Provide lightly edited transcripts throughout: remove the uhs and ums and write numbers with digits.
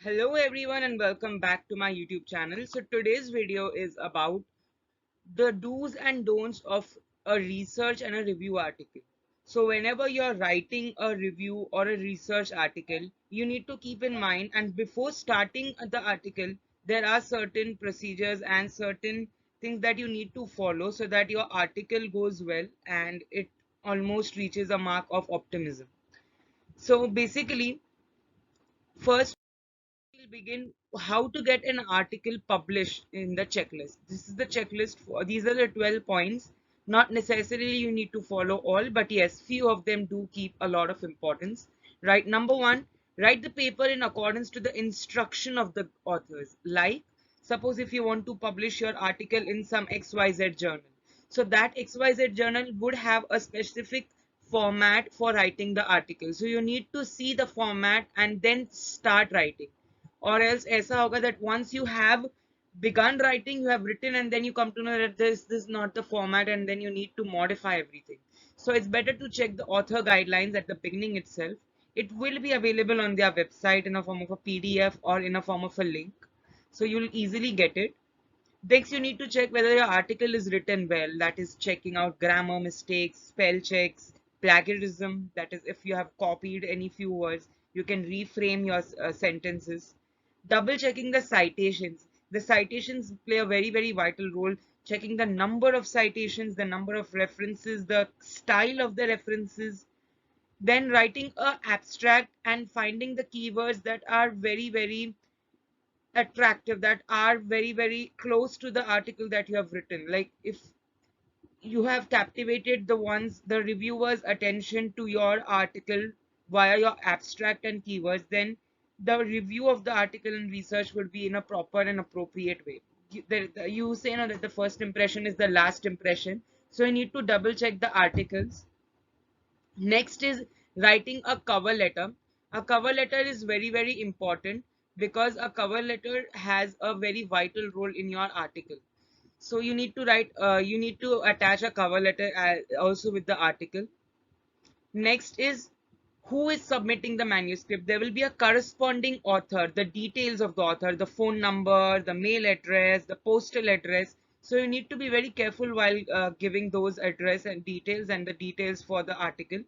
Hello everyone and welcome back to my YouTube channel. So today's video is about the do's and don'ts of a research and a review article. So whenever you're writing a review or a research article, you need to keep in mind, and before starting the article, there are certain procedures and certain things that you need to follow so that your article goes well and it almost reaches a mark of optimism. So basically, first we'll begin how to get an article published in the checklist. This is the checklist for these are the 12 points. Not necessarily you need to follow all, but yes, few of them do keep a lot of importance. Right, number one, write the paper in accordance to the instruction of the authors. Like, suppose if you want to publish your article in some XYZ journal, so that XYZ journal would have a specific format for writing the article. So you need to see the format and then start writing, or else ऐसा होगा that once you have begun writing, you have written, and then you come to know that this is not the format, and then you need to modify everything. So it's better to check the author guidelines at the beginning itself. It will be available on their website in a form of a PDF or in a form of a link, so you'll easily get it. Next, you need to check whether your article is written well, that is checking out grammar mistakes, spell checks, plagiarism, that is if you have copied any few words, you can reframe your sentences. Double checking the citations. The citations play a very vital role. Checking the number of citations, the number of references, the style of the references. Then writing a abstract and finding the keywords that are very attractive, that are very close to the article that you have written. Like if you have captivated the reviewers attention to your article via your abstract and keywords, then the review of the article and research would be in a proper and appropriate way. You say that the first impression is the last impression, so you need to double check the articles. Next is writing a cover letter. A cover letter is very important because a cover letter has a very vital role in your article. So you need to you need to attach a cover letter also with the article. Next is who is submitting the manuscript. There will be a corresponding author, the details of the author, the phone number, the mail address, the postal address. So you need to be very careful while giving those address and details and the details for the article.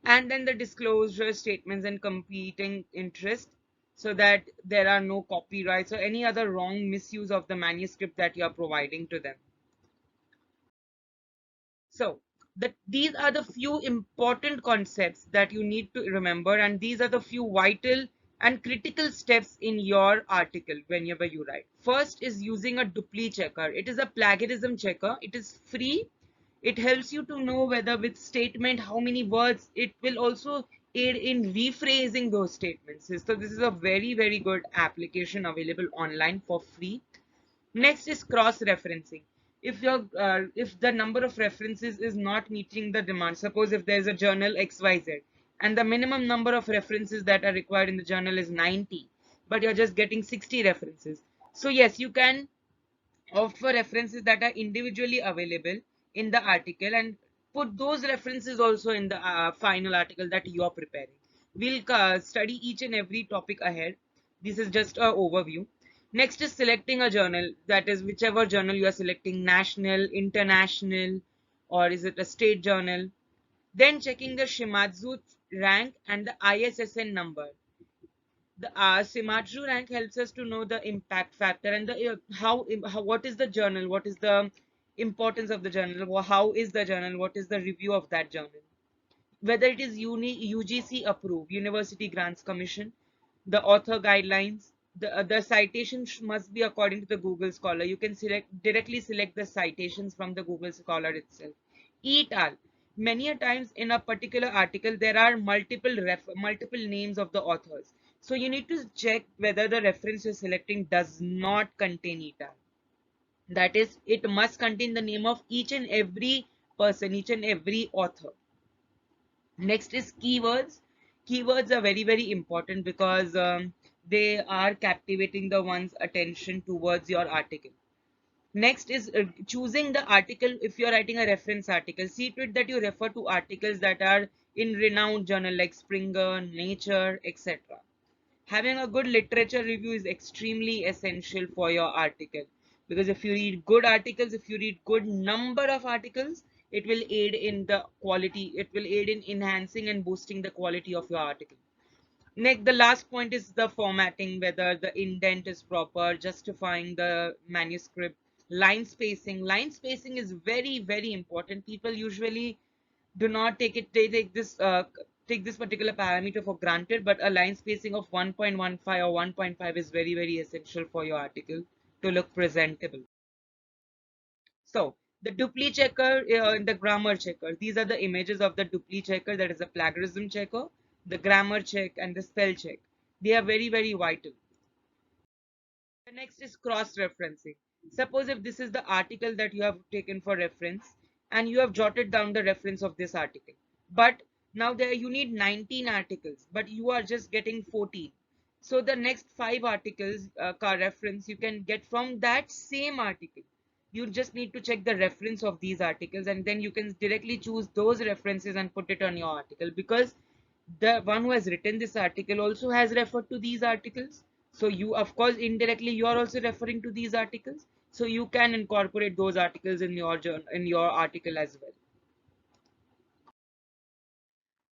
And then the disclosure statements and competing interest, so that there are no copyrights or any other wrong misuse of the manuscript that you are providing to them. So these are the few important concepts that you need to remember, and these are the few vital and critical steps in your article whenever you write. First is using a duplicate checker. It is a plagiarism checker. It is free. It helps you to know whether with statement how many words. It will also aid in rephrasing those statements. So this is a very good application available online for free. Next is cross-referencing. If the number of references is not meeting the demand, suppose if there's a journal XYZ and the minimum number of references that are required in the journal is 90, but you're just getting 60 references. So yes, you can opt for references that are individually available in the article and put those references also in the final article that you are preparing. We'll study each and every topic ahead. This is just an overview. Next is selecting a journal, that is whichever journal you are selecting, national, international, or is it a state journal. Then checking the Shimadzu rank and the ISSN number. The Shimadzu rank helps us to know the impact factor and the what is the journal, what is the importance of the journal, how is the journal, what is the review of that journal, whether it is UGC approved, University Grants Commission, the author guidelines. The citations must be according to the Google Scholar. You can directly select the citations from the Google Scholar itself. Et Many a times in a particular article there are multiple names of the authors. So you need to check whether the reference you're selecting does not contain et. That is, it must contain the name of each and every person, each and every author. Next is keywords. Keywords are very important because they are captivating the one's attention towards your article. Next is choosing the article. If you're writing a reference article, see to it that you refer to articles that are in renowned journal like Springer, Nature, etc. Having a good literature review is extremely essential for your article, because if you read good articles, if you read good number of articles, it will aid in the quality, it will aid in enhancing and boosting the quality of your article. Next, the last point is the formatting, whether the indent is proper, justifying the manuscript, line spacing. Line spacing is very, very important. People usually do not take it, they take this particular parameter for granted, but a line spacing of 1.15 or 1.5 is very, very essential for your article to look presentable. So the dupli checker and the grammar checker, these are the images of the dupli checker, that is a plagiarism checker, the grammar check and the spell check. They are very, very vital. The next is cross-referencing. Suppose if this is the article that you have taken for reference and you have jotted down the reference of this article, but now there you need 19 articles, but you are just getting 14. So the next 5 articles reference you can get from that same article. You just need to check the reference of these articles, and then you can directly choose those references and put it on your article, because the one who has written this article also has referred to these articles. So you, of course, indirectly you are also referring to these articles. So you can incorporate those articles in your journal, in your article as well.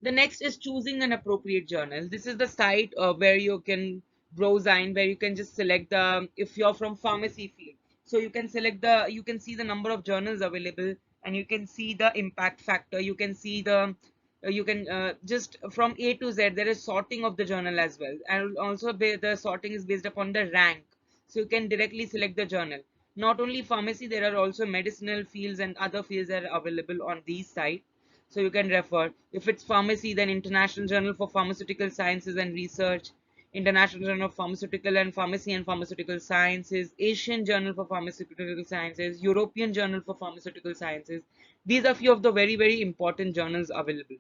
The next is choosing an appropriate journal. This is the site where you can browse in, where you can just select the, if you're from pharmacy field, so you can select the, you can see the number of journals available, and you can see the impact factor. You can see the, you can just from A to Z, there is sorting of the journal as well. And also the sorting is based upon the rank. So you can directly select the journal. Not only pharmacy, there are also medicinal fields and other fields that are available on these sites. So you can refer. If it's pharmacy, then International Journal for Pharmaceutical Sciences and Research, International Journal of Pharmaceutical and Pharmacy and Pharmaceutical Sciences, Asian Journal for Pharmaceutical Sciences, European Journal for Pharmaceutical Sciences. These are few of the very, very important journals available.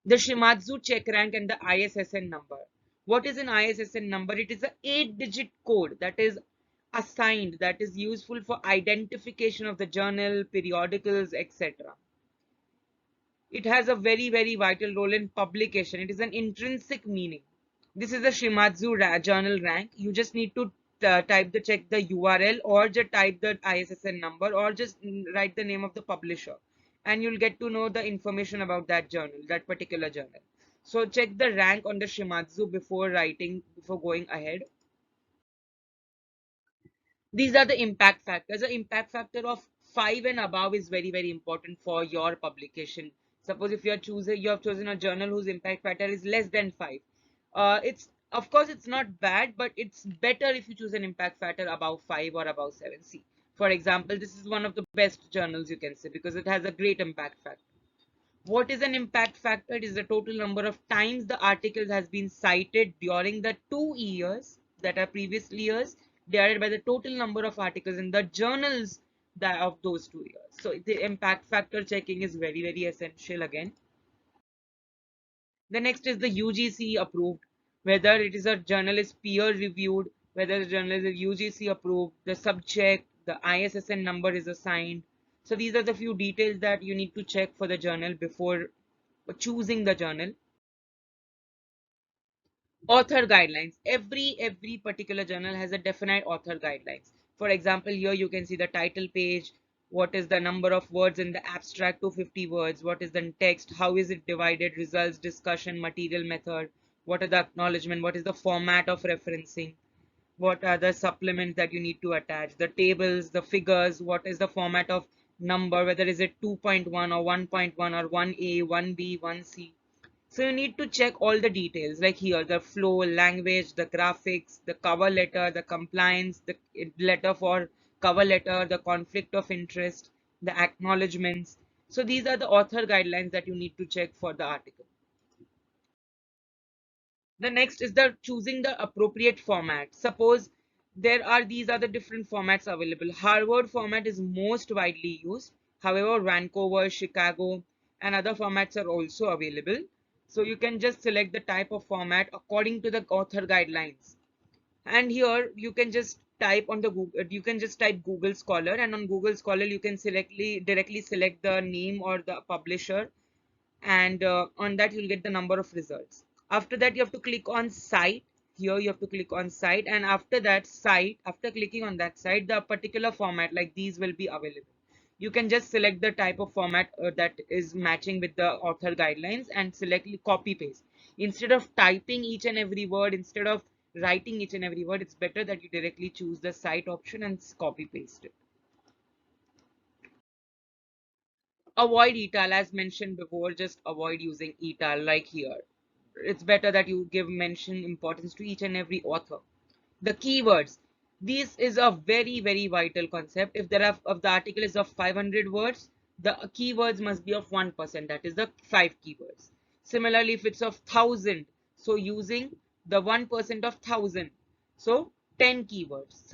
The Shimadzu check rank and the ISSN number. What is an ISSN number? It is an 8-digit code that is assigned, that is useful for identification of the journal, periodicals, etc. It has a very, very vital role in publication. It is an intrinsic meaning. This is the Shimadzu journal rank. You just need to check the URL, or just type the ISSN number, or just write the name of the publisher, and you'll get to know the information about that journal, that particular journal. So check the rank on the Shimadzu before writing, before going ahead. These are the impact factors. The impact factor of 5 and above is very, very important for your publication. Suppose if you have chosen a journal whose impact factor is less than 5. It's, of course, it's not bad, but it's better if you choose an impact factor above 5 or above 7. See, for example, this is one of the best journals you can say, because it has a great impact factor. What is an impact factor? It is the total number of times the article has been cited during the 2 years, that are previous years, divided by the total number of articles in the journals that of those 2 years. So the impact factor checking is very, very essential again. The next is the UGC approved, whether it is a journal is peer reviewed, whether the journal is UGC approved, the subject, the ISSN number is assigned. So these are the few details that you need to check for the journal before choosing the journal. Author guidelines. Every particular journal has a definite author guidelines. For example, here you can see the title page, what is the number of words in the abstract, 250 words, what is the text, how is it divided, results, discussion, material, method, what are the acknowledgement, what is the format of referencing, what are the supplements that you need to attach, the tables, the figures, what is the format of number, whether is it 2.1 or 1.1 or 1A, 1B, 1C. So you need to check all the details, like here, the flow, language, the graphics, the cover letter, the compliance, the letter for cover letter, the conflict of interest, the acknowledgements. So these are the author guidelines that you need to check for the article. The next is the choosing the appropriate format. Suppose there are, these are the different formats available. Harvard format is most widely used. However, Vancouver, Chicago, and other formats are also available. So you can just select the type of format according to the author guidelines. And here you can just type on the Google, you can just type Google Scholar, and on Google Scholar you can directly select the name or the publisher, and on that you'll get the number of results. After that, you have to click on site. Here you have to click on site, and after that site, after clicking on that site, the particular format like these will be available. You can just select the type of format that is matching with the author guidelines and select copy paste. Instead of typing each and every word, instead of writing each and every word, it's better that you directly choose the cite option and copy paste it. Avoid etal, as mentioned before, just avoid using etal like here. It's better that you give mention importance to each and every author. The keywords, this is a very vital concept. If the article is of 500 words, the keywords must be of 1%, that is the 5 keywords. Similarly, if it's of 1000, so using the 1% of 1000, so 10 keywords.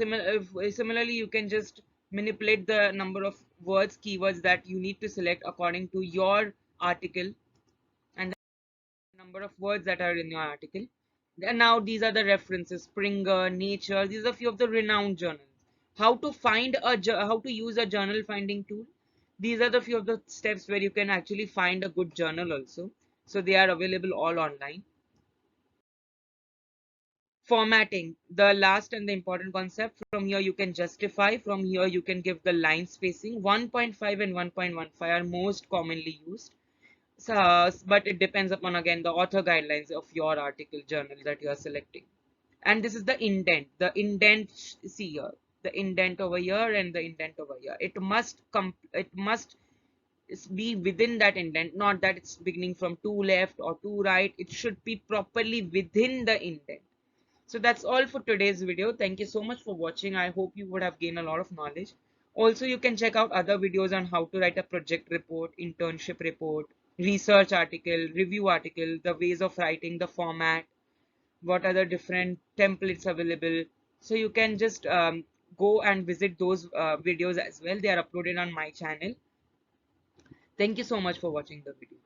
Similarly, you can just manipulate the number of words, keywords that you need to select according to your article and number of words that are in your article. And now these are the references: Springer, Nature. These are a few of the renowned journals. How to use a journal finding tool. These are the few of the steps where you can actually find a good journal also. So they are available all online. Formatting, the last and the important concept. From here you can justify. From here you can give the line spacing. 1.5 and 1.15 are most commonly used. But it depends upon again the author guidelines of your article journal that you are selecting. And this is the indent. The indent, see here, the indent over here and the indent over here. It must be within that indent, not that it's beginning from two left or two right. It should be properly within the indent. So that's all for today's video. Thank you so much for watching. I hope you would have gained a lot of knowledge. Also, you can check out other videos on how to write a project report, internship report, research article, review article, the ways of writing, the format, what are the different templates available. So you can just go and visit those videos as well. They are uploaded on my channel. Thank you so much for watching the video.